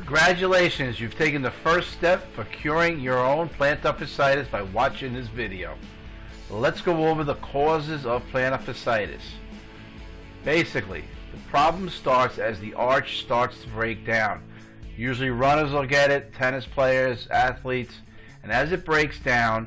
Congratulations, you've taken the first step for curing your own plantar fasciitis by watching this video. Let's go over the causes of plantar fasciitis. Basically, the problem starts as the arch starts to break down. Usually runners will get it, tennis players, athletes, and as it breaks down,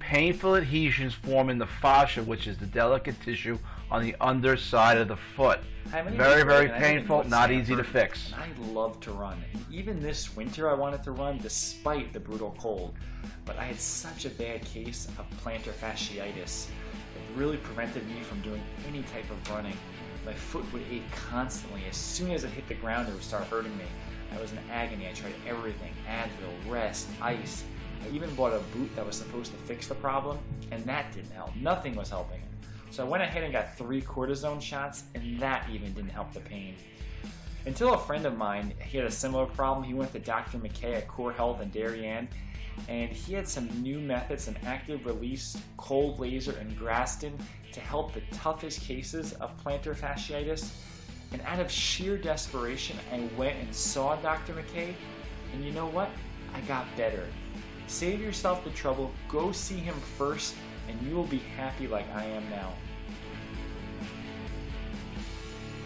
painful adhesions form in the fascia, which is the delicate tissue on the underside of the foot. Very, very painful, not easy to fix. I love to run. Even this winter I wanted to run despite the brutal cold. But I had such a bad case of plantar fasciitis. It really prevented me from doing any type of running. My foot would ache constantly. As soon as it hit the ground, it would start hurting me. I was in agony. I tried everything. Advil, rest, ice. I even bought a boot that was supposed to fix the problem, and that didn't help. Nothing was helping it. So I went ahead and got 3 cortisone shots, and that even didn't help the pain. Until a friend of mine, he had a similar problem. He went to Dr. McKay at Core Health in Darien, and he had some new methods, an active release, cold laser, and Graston to help the toughest cases of plantar fasciitis. And out of sheer desperation, I went and saw Dr. McKay, and you know what? I got better. Save yourself the trouble, go see him first, and you will be happy like I am now.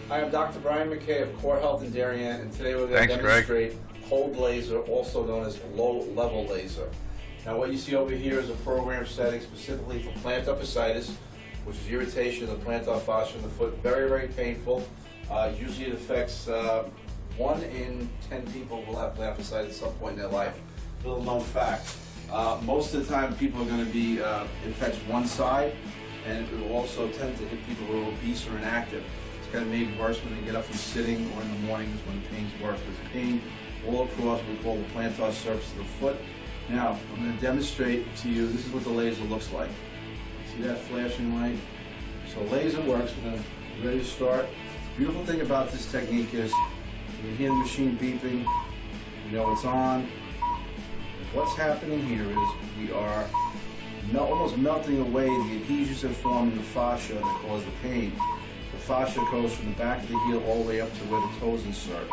Hi, I'm Dr. Brian McKay of Core Health in Darien, and today we're going to demonstrate cold laser, also known as low-level laser. Now what you see over here is a program setting specifically for plantar fasciitis, which is irritation of the plantar fascia in the foot. Very, very painful. Usually it affects 1 in 10 people will have plantar fasciitis at some point in their life. Little known fact. Most of the time people are going to be, it affects one side, and it will also tend to hit people who are obese or inactive. It's kind of made worse when they get up from sitting or in the mornings when the pain's worse. There's pain all across what we call the plantar surface of the foot. Now, I'm going to demonstrate to you, this is what the laser looks like. See that flashing light? So laser works. We're going to be ready to start. The beautiful thing about this technique is you hear the machine beeping, you know it's on. What's happening here is we are almost melting away the adhesions that form in the fascia that cause the pain. The fascia goes from the back of the heel all the way up to where the toes insert.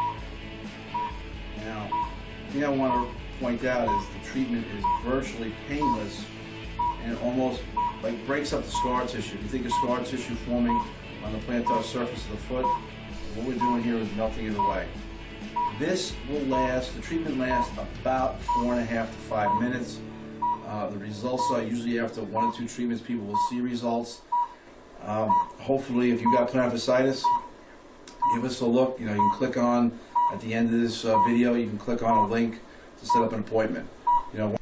Now, the thing I want to point out is the treatment is virtually painless and almost like breaks up the scar tissue. If you think of scar tissue forming on the plantar surface of the foot, what we're doing here is melting it away. This will last, the treatment lasts about 4.5 to 5 minutes. The results are usually after 1 or 2 treatments, people will see results. Hopefully, if you've got plantar fasciitis, give us a look. You know, you can click on, at the end of this video, you can click on a link to set up an appointment. You know,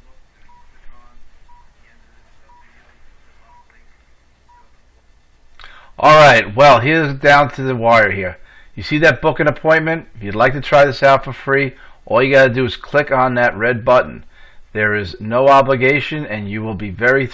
Alright, well, here's down to the wire here. You see that book an appointment? If you'd like to try this out for free, all you got to do is click on that red button. There is no obligation, and you will be very